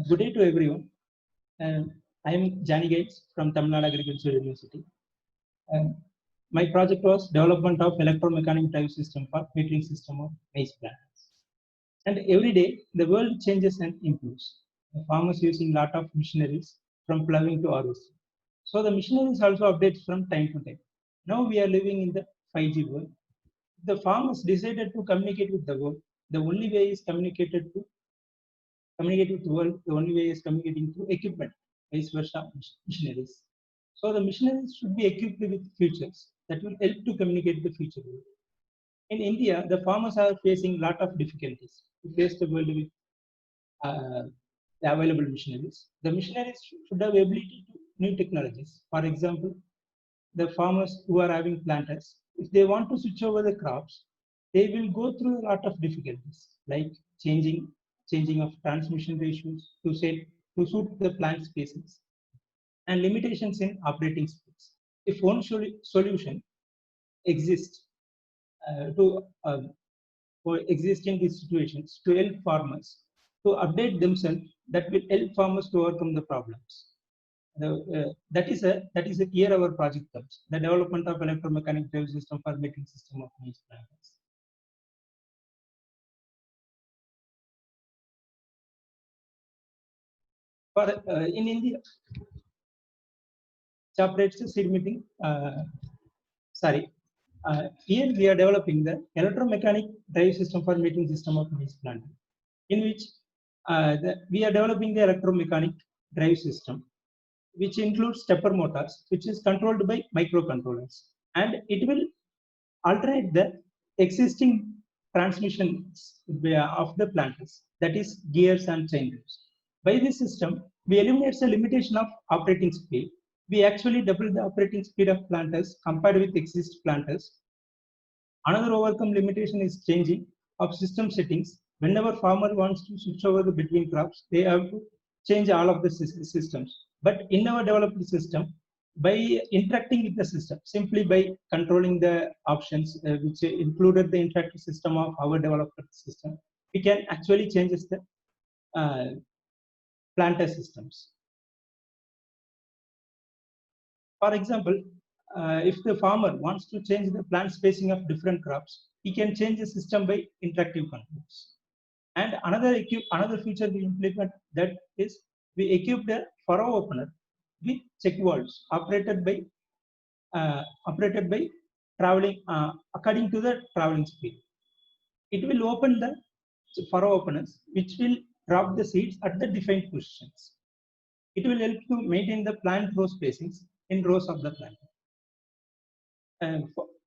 Good day to everyone. I am Jani Gates from Tamil Nadu Agricultural University. Um, my project was development of electromechanical drive system for metering system of maize plants. And every day the world changes and improves. The farmers using lot of machineries from ploughing to harvesting. So the machineries also updates from time to time. Now we are living in the 5G world. The farmers decided to communicate with the world. The only way is communicate with the world, the only way is communicating through equipment, vice versa missionaries. So the missionaries should be equipped with features that will help to communicate the future world. In India, the farmers are facing a lot of difficulties to face the world with uh, the available missionaries. The missionaries should have ability to new technologies. For example, the farmers who are having planters, if they want to switch over the crops, they will go through a lot of difficulties, like changing of transmission ratios to suit the plant species and limitations in operating speeds. If one solution exists to for existing these situations to help farmers to update themselves, that will help farmers to overcome the problems. That is a here our project comes, the development of electromechanical drive system for making system of maize planters. For in India, which operates the seed meeting. Sorry, here we are developing the electromechanic drive system for mating system of maize planter, in which we are developing the electromechanic drive system, which includes stepper motors, which is controlled by microcontrollers, and it will alternate the existing transmissions of the planters, that is gears and chain drives. By this system, we eliminate the limitation of operating speed. We actually double the operating speed of planters compared with existing planters. Another overcome limitation is changing of system settings. Whenever farmer wants to switch over between crops, they have to change all of the systems. But in our developed system, by interacting with the system, simply by controlling the options, which included the interactive system of our developed system, we can actually change the uh, planter systems. For example, if the farmer wants to change the plant spacing of different crops, he can change the system by interactive controls. And another feature we implement, that is we equip the furrow opener with check valves operated by traveling according to the traveling speed. It will open the furrow openers, which will drop the seeds at the defined positions. It will help to maintain the plant row spacings in rows of the plant.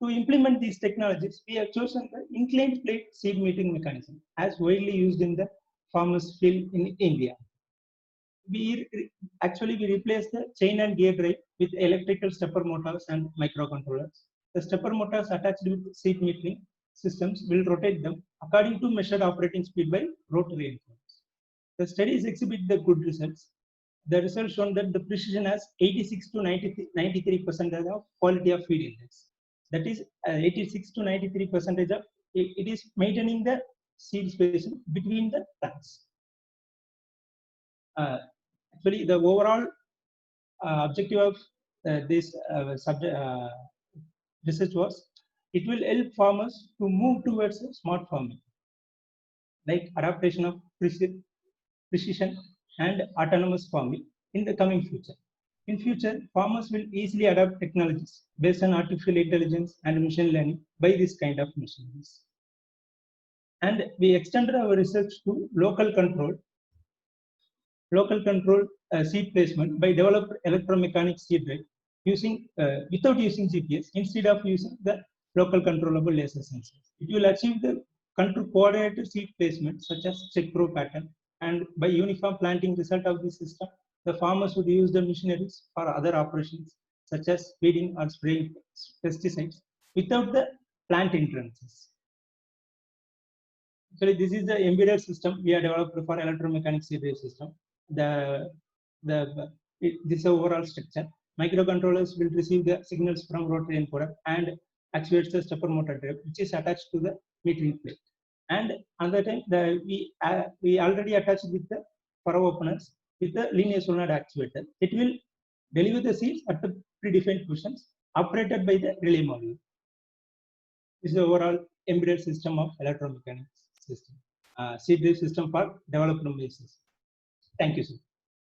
To implement these technologies, we have chosen the inclined plate seed meeting mechanism as widely used in the farmers field in India. We replace the chain and gear drive with electrical stepper motors and microcontrollers. The stepper motors attached with seed metering systems will rotate them according to measured operating speed by rotary influence. The studies exhibit the good results. The results shown that the precision has 86 to 93% of quality of feed index. That is 86 to 93% of it is maintaining the seed spacing between the plants. Actually, the overall objective of this subject research was it will help farmers to move towards smart farming, like adaptation of precision and autonomous farming in the coming future. In future, farmers will easily adapt technologies based on artificial intelligence and machine learning by this kind of machines. And we extended our research to local control seed placement by developed electromechanic seed drive without using GPS instead of using the local controllable laser sensors. It will achieve the control coordinated seed placement such as check row pattern, and by uniform planting result of the system, the farmers would use the machineries for other operations such as feeding or spraying pesticides without the plant entrances. Actually, this is the embedded system we have developed for electromechanic seed drive system. This overall structure. Microcontrollers will receive the signals from rotary encoder and actuates the stepper motor drive, which is attached to the metering plate. And another time, we already attached with the furrow openers with a linear solenoid actuator. It will deliver the seeds at the predefined positions operated by the relay module. This is the overall embedded system of electromechanics system, seed drive system for development basis. Thank you, sir.